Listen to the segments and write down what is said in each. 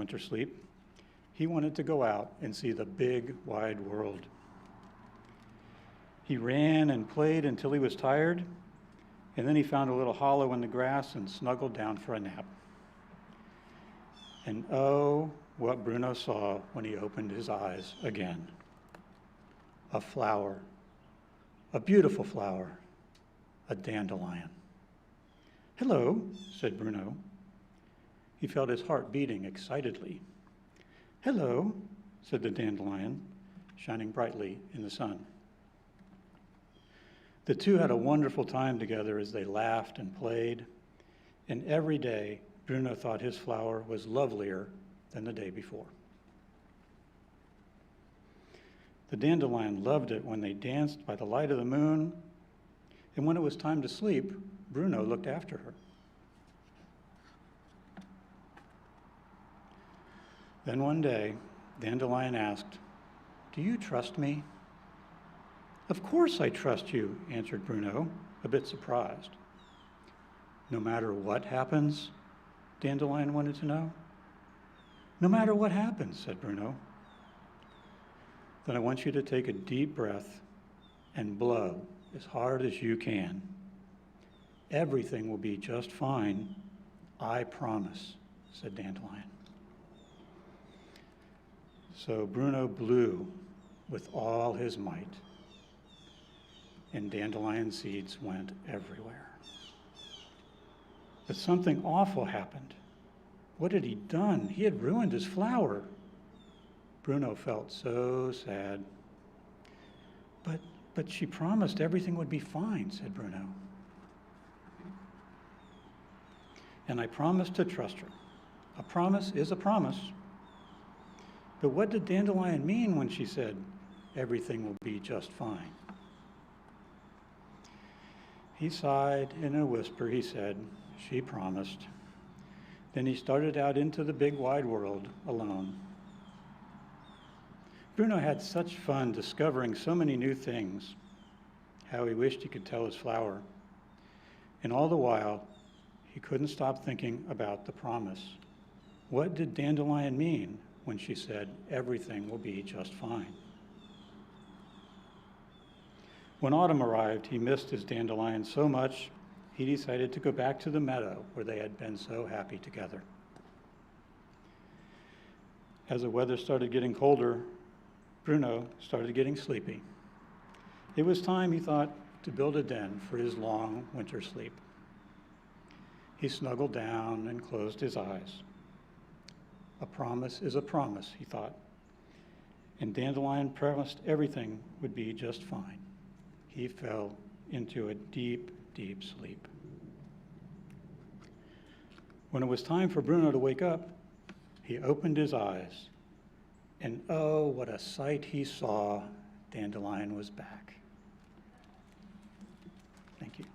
winter sleep. He wanted to go out and see the big, wide world. He ran and played until he was tired, and then he found a little hollow in the grass and snuggled down for a nap. And oh, what Bruno saw when he opened his eyes again. A flower, a beautiful flower, a dandelion. "Hello," said Bruno. He felt his heart beating excitedly. "Hello," said the dandelion, shining brightly in the sun. The two had a wonderful time together as they laughed and played, and every day Bruno thought his flower was lovelier than the day before. The dandelion loved it when they danced by the light of the moon, and when it was time to sleep, Bruno looked after her. Then one day, Dandelion asked, "Do you trust me?" "Of course I trust you," answered Bruno, a bit surprised. "No matter what happens?" Dandelion wanted to know. "No matter what happens," said Bruno. "Then I want you to take a deep breath and blow as hard as you can. Everything will be just fine, I promise," said Dandelion. So Bruno blew with all his might, and dandelion seeds went everywhere. But something awful happened. What had he done? He had ruined his flower. Bruno felt so sad. But she promised everything would be fine," said Bruno. "And I promised to trust her. A promise is a promise." But what did Dandelion mean when she said, "Everything will be just fine"? He sighed, and in a whisper he said, "She promised." Then he started out into the big wide world alone. Bruno had such fun discovering so many new things, how he wished he could tell his flower. And all the while, he couldn't stop thinking about the promise. What did Dandelion mean when she said, "Everything will be just fine"? When autumn arrived, he missed his dandelion so much, he decided to go back to the meadow where they had been so happy together. As the weather started getting colder, Bruno started getting sleepy. It was time, he thought, to build a den for his long winter sleep. He snuggled down and closed his eyes. A promise is a promise, he thought, and Dandelion promised everything would be just fine. He fell into a deep, deep sleep. When it was time for Bruno to wake up, he opened his eyes, and oh, what a sight he saw. Dandelion was back. Thank you.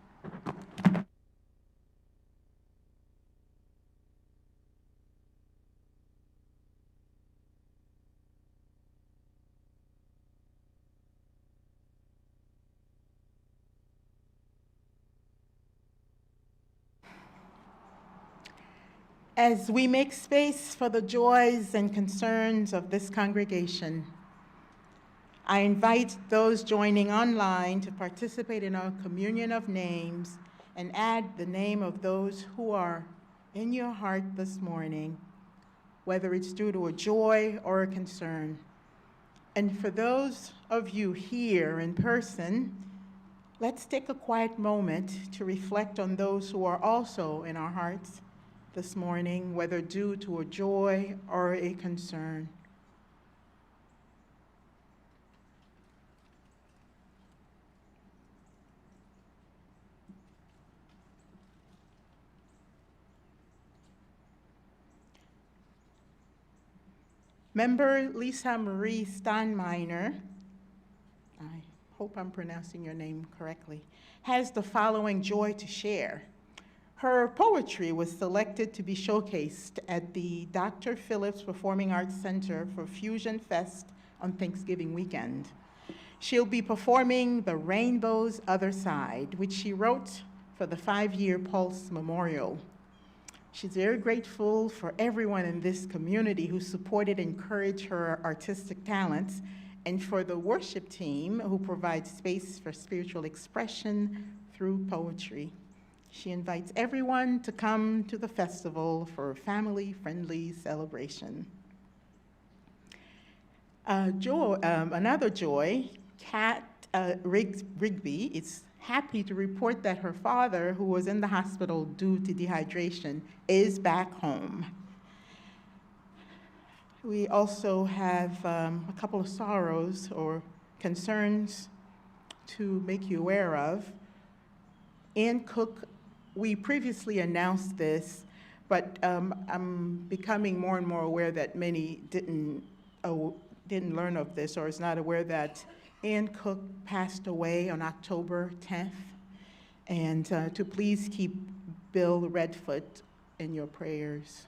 As we make space for the joys and concerns of this congregation, I invite those joining online to participate in our communion of names and add the name of those who are in your heart this morning, whether it's due to a joy or a concern. And for those of you here in person, let's take a quiet moment to reflect on those who are also in our hearts this morning, whether due to a joy or a concern. Member Lisa Marie Steinminer, I hope I'm pronouncing your name correctly, has the following joy to share. Her poetry was selected to be showcased at the Dr. Phillips Performing Arts Center for Fusion Fest on Thanksgiving weekend. She'll be performing The Rainbow's Other Side, which she wrote for the 5-year Pulse Memorial. She's very grateful for everyone in this community who supported and encouraged her artistic talents, and for the worship team who provides space for spiritual expression through poetry. She invites everyone to come to the festival for a family-friendly celebration. Another joy, Kat Rigby is happy to report that her father, who was in the hospital due to dehydration, is back home. We also have a couple of sorrows or concerns to make you aware of. Ann Cook, we previously announced this, but I'm becoming more and more aware that many didn't learn of this or is not aware that Ann Cook passed away on October 10th, and to please keep Bill Redfoot in your prayers.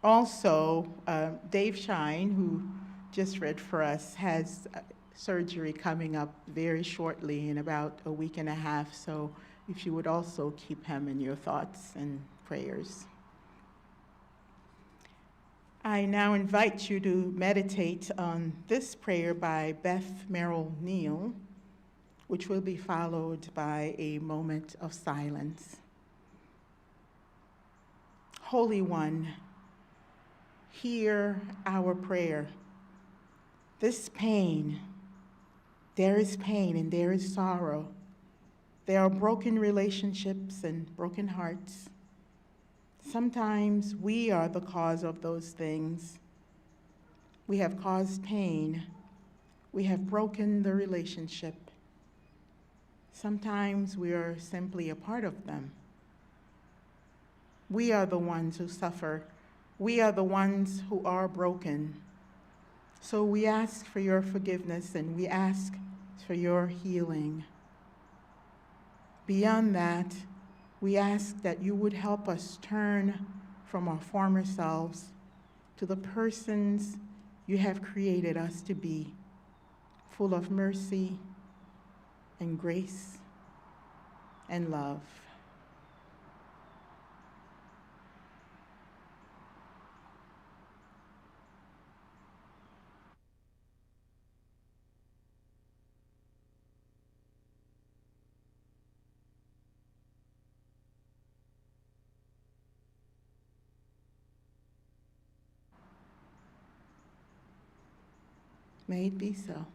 Also, Dave Shine, who just read for us, has surgery coming up very shortly in about a week and a half, so if you would also keep him in your thoughts and prayers. I now invite you to meditate on this prayer by Beth Merrill Neal, which will be followed by a moment of silence. Holy One, hear our prayer. This pain, there is pain and there is sorrow. There are broken relationships and broken hearts. Sometimes we are the cause of those things. We have caused pain. We have broken the relationship. Sometimes we are simply a part of them. We are the ones who suffer. We are the ones who are broken. So we ask for your forgiveness and we ask for your healing. Beyond that, we ask that you would help us turn from our former selves to the persons you have created us to be, full of mercy and grace and love. May it be so.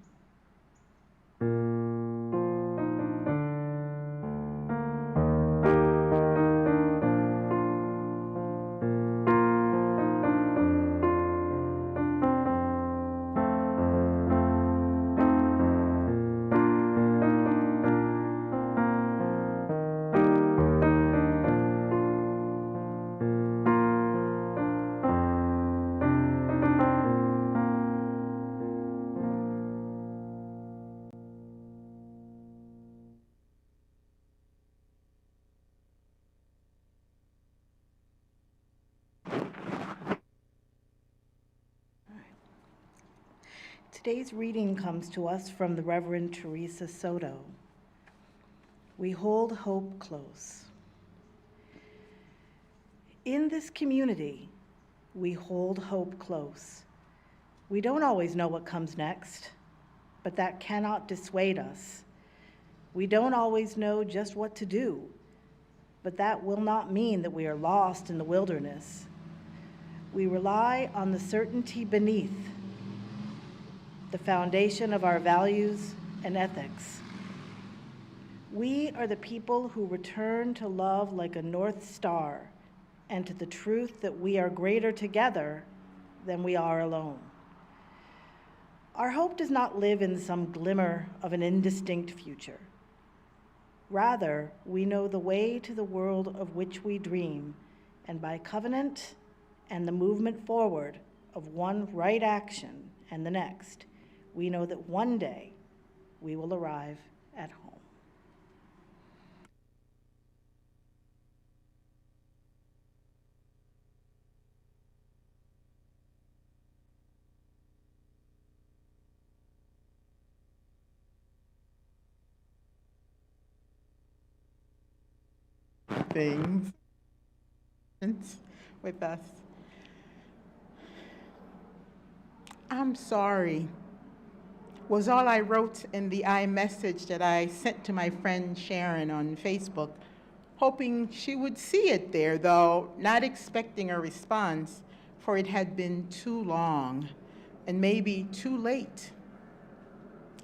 Today's reading comes to us from the Reverend Teresa Soto. We hold hope close. In this community, we hold hope close. We don't always know what comes next, but that cannot dissuade us. We don't always know just what to do, but that will not mean that we are lost in the wilderness. We rely on the certainty beneath, the foundation of our values and ethics. We are the people who return to love like a North Star and to the truth that we are greater together than we are alone. Our hope does not live in some glimmer of an indistinct future. Rather, we know the way to the world of which we dream, and by covenant and the movement forward of one right action and the next, we know that one day we will arrive at home. Things. with us. I'm sorry was all I wrote in the iMessage that I sent to my friend Sharon on Facebook, hoping she would see it there, though not expecting a response, for it had been too long and maybe too late.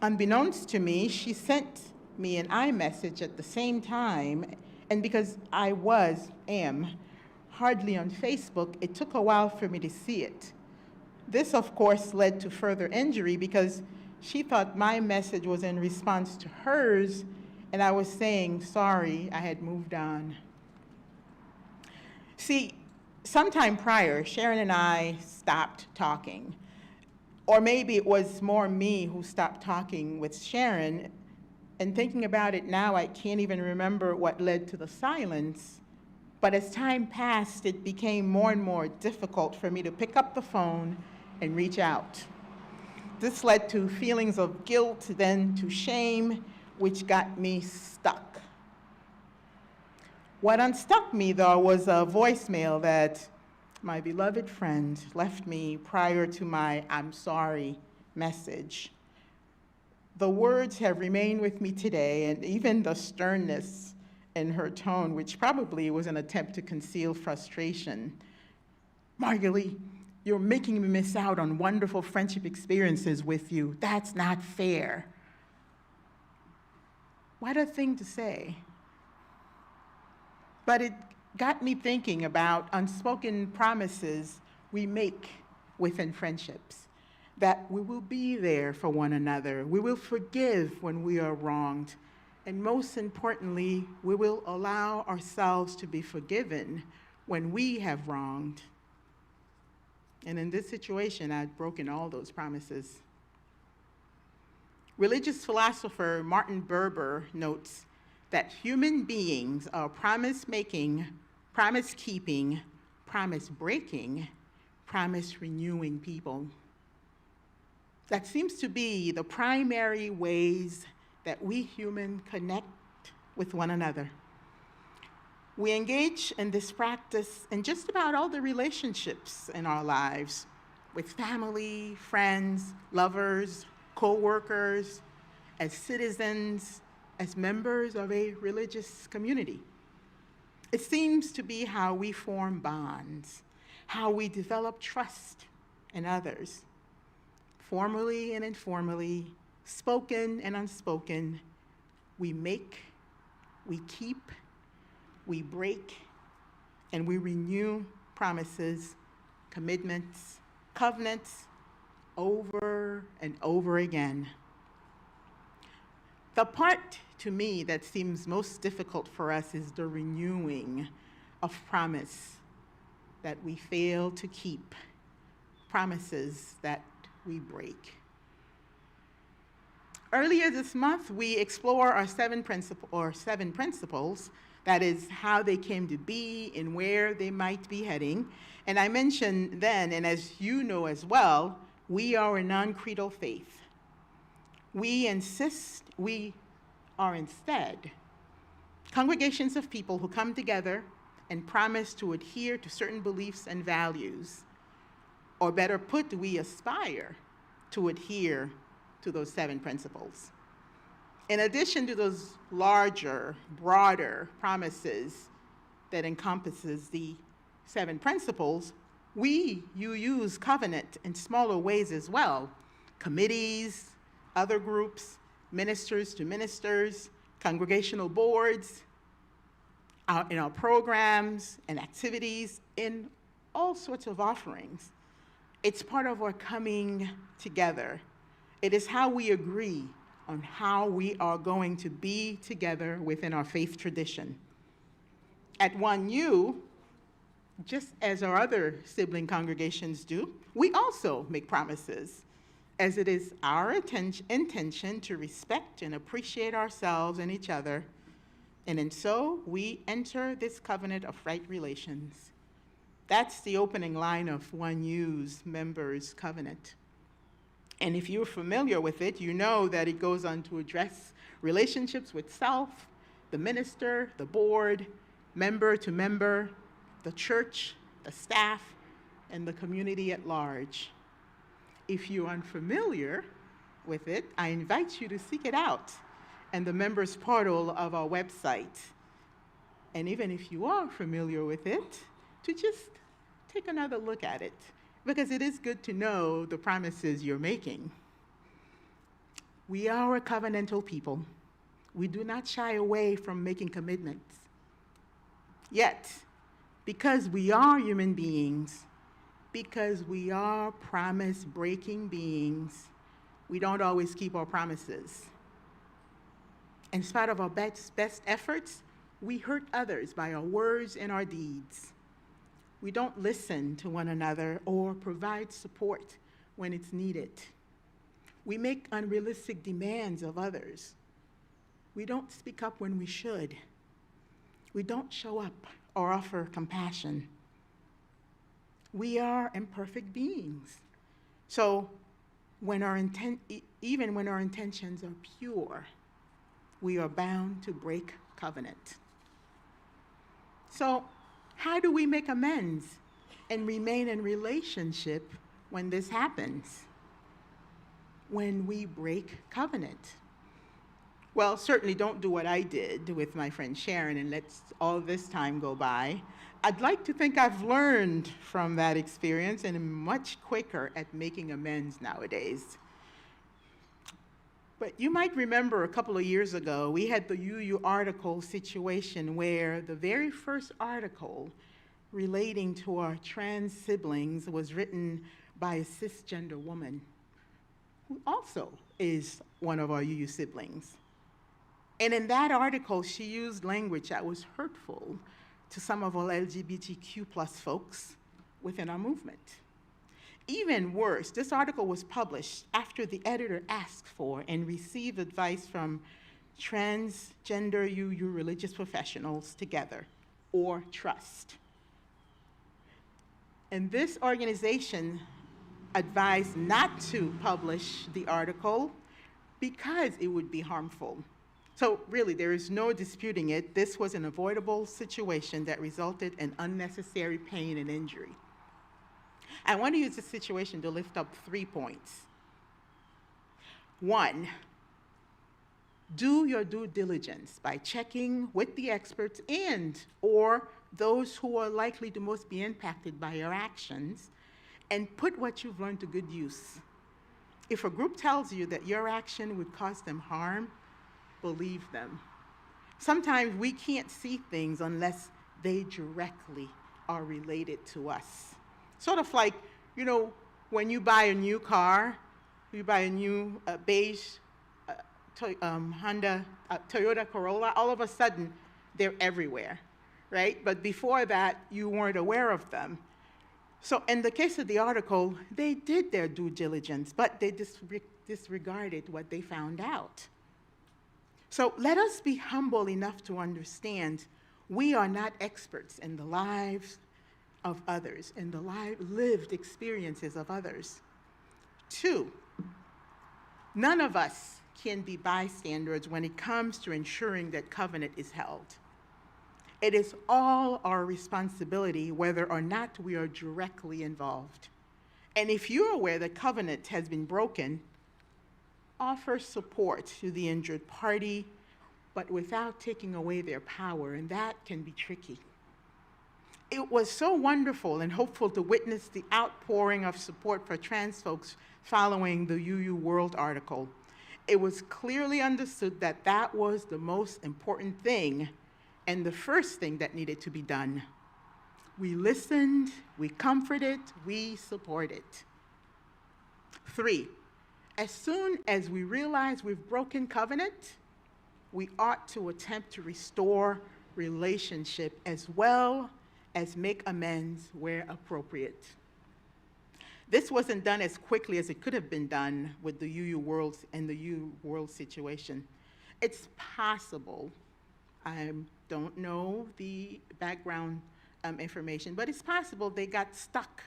Unbeknownst to me, she sent me an iMessage at the same time, and because I am, hardly on Facebook, it took a while for me to see it. This, of course, led to further injury because she thought my message was in response to hers, and I was saying, sorry, I had moved on. See, sometime prior, Sharon and I stopped talking. Or maybe it was more me who stopped talking with Sharon. And thinking about it now, I can't even remember what led to the silence. But as time passed, it became more and more difficult for me to pick up the phone and reach out. This led to feelings of guilt, then to shame, which got me stuck. What unstuck me, though, was a voicemail that my beloved friend left me prior to my "I'm sorry" message. The words have remained with me today, and even the sternness in her tone, which probably was an attempt to conceal frustration. Margalie, you're making me miss out on wonderful friendship experiences with you. That's not fair. What a thing to say. But it got me thinking about unspoken promises we make within friendships, that we will be there for one another, we will forgive when we are wronged, and most importantly, we will allow ourselves to be forgiven when we have wronged. And in this situation, I'd broken all those promises. Religious philosopher Martin Buber notes that human beings are promise-making, promise-keeping, promise-breaking, promise-renewing people. That seems to be the primary ways that we humans connect with one another. We engage in this practice in just about all the relationships in our lives, with family, friends, lovers, co-workers, as citizens, as members of a religious community. It seems to be how we form bonds, how we develop trust in others, formally and informally, spoken and unspoken. We make, we keep, we break, and we renew promises, commitments, covenants over and over again. The part to me that seems most difficult for us is the renewing of promise that we fail to keep, promises that we break. Earlier this month, we explore our seven principles, that is, how they came to be and where they might be heading. And I mentioned then, and as you know as well, we are a non-credal faith. We insist we are instead congregations of people who come together and promise to adhere to certain beliefs and values. Or better put, we aspire to adhere to those seven principles. In addition to those larger, broader promises that encompasses the seven principles, you use covenant in smaller ways as well. Committees, other groups, ministers to ministers, congregational boards, in our programs and activities, in all sorts of offerings. It's part of our coming together. It is how we agree on how we are going to be together within our faith tradition. At 1U, just as our other sibling congregations do, we also make promises, as it is our intention to respect and appreciate ourselves and each other, and in so we enter this covenant of right relations. That's the opening line of 1U's members' covenant. And if you're familiar with it, you know that it goes on to address relationships with self, the minister, the board, member to member, the church, the staff, and the community at large. If you're unfamiliar with it, I invite you to seek it out in the members portal of our website. And even if you are familiar with it, to just take another look at it, because it is good to know the promises you're making. We are a covenantal people. We do not shy away from making commitments. Yet, because we are human beings, because we are promise-breaking beings, we don't always keep our promises. In spite of our best efforts, we hurt others by our words and our deeds. We don't listen to one another or provide support when it's needed. We make unrealistic demands of others. We don't speak up when we should. We don't show up or offer compassion. We are imperfect beings. So even when our intentions are pure, we are bound to break covenant. So how do we make amends and remain in relationship when this happens? When we break covenant? Well, certainly don't do what I did with my friend Sharon and let all this time go by. I'd like to think I've learned from that experience and am much quicker at making amends nowadays. But you might remember a couple of years ago, we had the UU article situation where the very first article relating to our trans siblings was written by a cisgender woman who also is one of our UU siblings. And in that article, she used language that was hurtful to some of our LGBTQ+ folks within our movement. Even worse, this article was published after the editor asked for and received advice from transgender UU religious professionals together, or TRUST. And this organization advised not to publish the article because it would be harmful. So really, there is no disputing it. This was an avoidable situation that resulted in unnecessary pain and injury. I want to use this situation to lift up 3 points. 1, do your due diligence by checking with the experts or those who are likely to most be impacted by your actions, and put what you've learned to good use. If a group tells you that your action would cause them harm, believe them. Sometimes we can't see things unless they directly are related to us. Sort of like, when you buy a new car, you buy a new beige Toyota Corolla, all of a sudden they're everywhere, right? But before that, you weren't aware of them. So in the case of the article, they did their due diligence, but they disregarded what they found out. So let us be humble enough to understand we are not experts in the lives of others, in the lived experiences of others. 2, none of us can be bystanders when it comes to ensuring that covenant is held. It is all our responsibility whether or not we are directly involved. And if you're aware that covenant has been broken, offer support to the injured party, but without taking away their power, and that can be tricky. It was so wonderful and hopeful to witness the outpouring of support for trans folks following the UU World article. It was clearly understood that that was the most important thing and the first thing that needed to be done. We listened, we comforted, we supported. 3, as soon as we realize we've broken covenant, we ought to attempt to restore relationship as well as make amends where appropriate. This wasn't done as quickly as it could have been done with the UU World and the UU World situation. It's possible, I don't know the background information, but it's possible they got stuck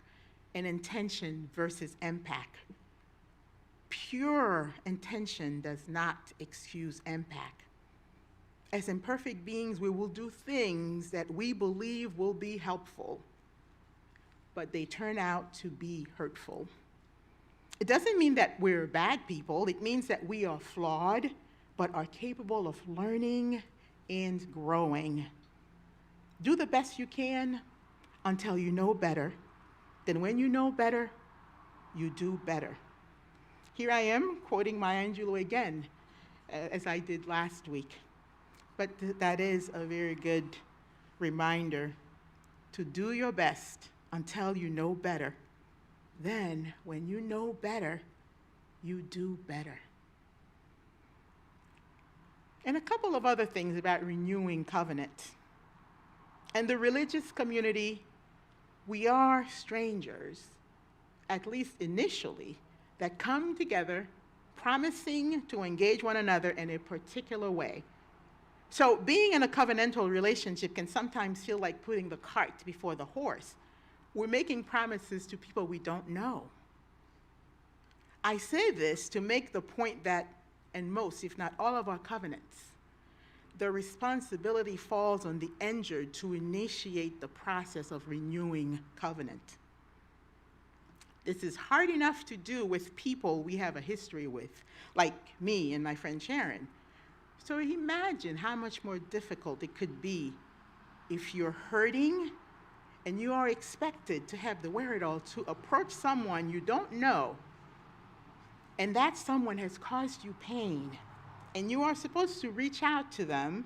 in intention versus impact. Pure intention does not excuse impact. As imperfect beings, we will do things that we believe will be helpful, but they turn out to be hurtful. It doesn't mean that we're bad people. It means that we are flawed, but are capable of learning and growing. Do the best you can until you know better. Then when you know better, you do better. Here I am quoting Maya Angelou again, as I did last week. But that is a very good reminder to do your best until you know better. Then, when you know better, you do better. And a couple of other things about renewing covenant. In the religious community, we are strangers, at least initially, that come together promising to engage one another in a particular way. So being in a covenantal relationship can sometimes feel like putting the cart before the horse. We're making promises to people we don't know. I say this to make the point that in most, if not all of our covenants, the responsibility falls on the injured to initiate the process of renewing covenant. This is hard enough to do with people we have a history with, like me and my friend Sharon. So imagine how much more difficult it could be if you're hurting and you are expected to have the wherewithal to approach someone you don't know, and that someone has caused you pain, and you are supposed to reach out to them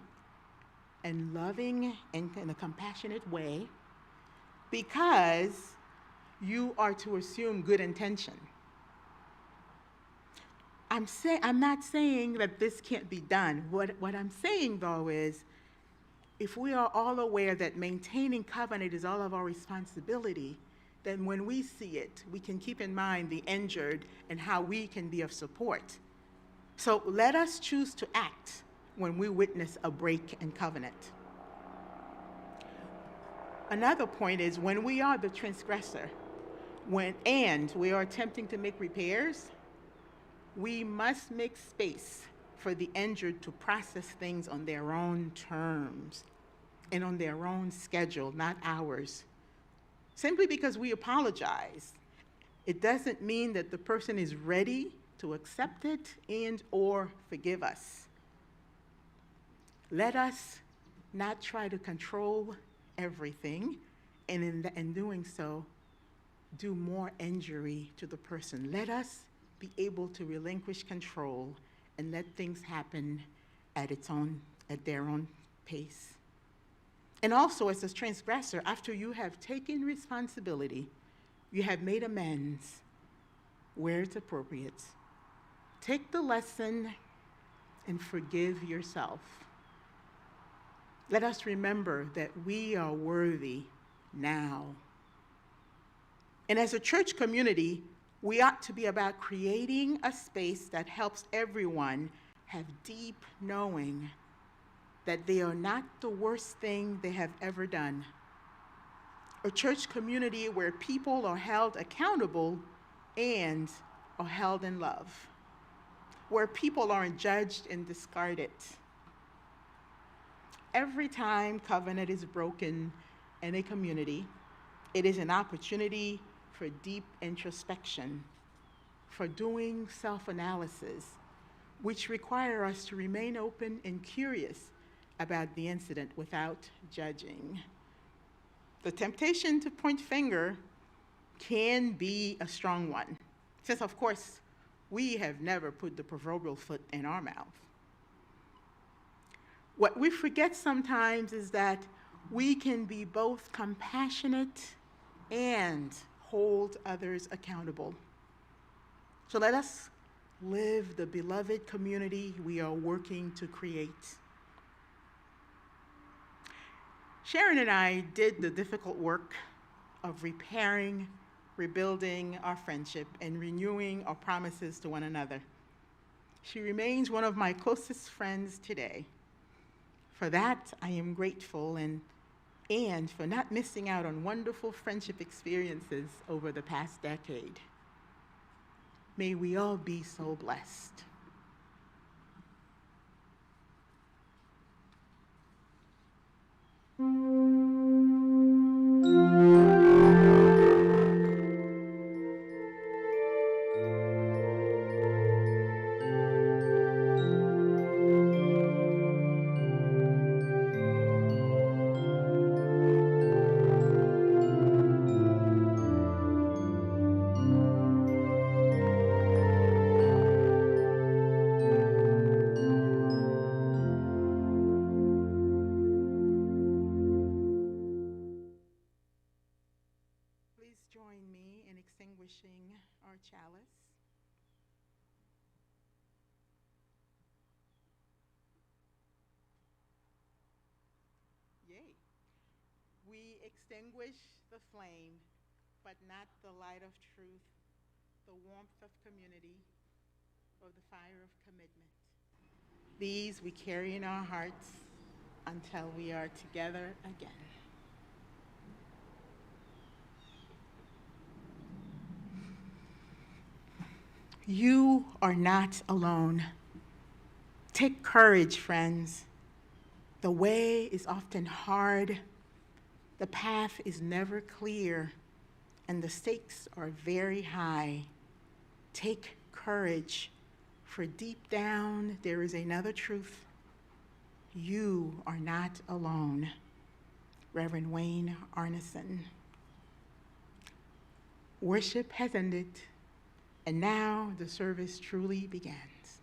in loving and in a compassionate way because you are to assume good intention. I'm not saying that this can't be done. What I'm saying, though, is if we are all aware that maintaining covenant is all of our responsibility, then when we see it, we can keep in mind the injured and how we can be of support. So let us choose to act when we witness a break in covenant. Another point is when we are the transgressor, and we are attempting to make repairs, we must make space for the injured to process things on their own terms and on their own schedule, not ours. Simply because we apologize, it doesn't mean that the person is ready to accept it and or forgive us. Let us not try to control everything, and in doing so, do more injury to the person. Let us be able to relinquish control and let things happen at their own pace. And also, as a transgressor, after you have taken responsibility, you have made amends where it's appropriate, take the lesson and forgive yourself. Let us remember that we are worthy now. And as a church community, we ought to be about creating a space that helps everyone have deep knowing that they are not the worst thing they have ever done. A church community where people are held accountable and are held in love, where people aren't judged and discarded. Every time covenant is broken in a community, it is an opportunity for deep introspection, for doing self-analysis, which require us to remain open and curious about the incident without judging. The temptation to point finger can be a strong one, since of course, we have never put the proverbial foot in our mouth. What we forget sometimes is that we can be both compassionate and hold others accountable. So let us live the beloved community we are working to create. Sharon and I did the difficult work of repairing, rebuilding our friendship, and renewing our promises to one another. She remains one of my closest friends today. For that, I am grateful, and for not missing out on wonderful friendship experiences over the past decade. May we all be so blessed. Please join me in extinguishing our chalice. Yay. We extinguish the flame, but not the light of truth, the warmth of community, or the fire of commitment. These we carry in our hearts until we are together again. You are not alone. Take courage, friends. The way is often hard, the path is never clear, and the stakes are very high. Take courage, for deep down there is another truth. You are not alone. Reverend Wayne Arneson. Worship has ended, and now the service truly begins.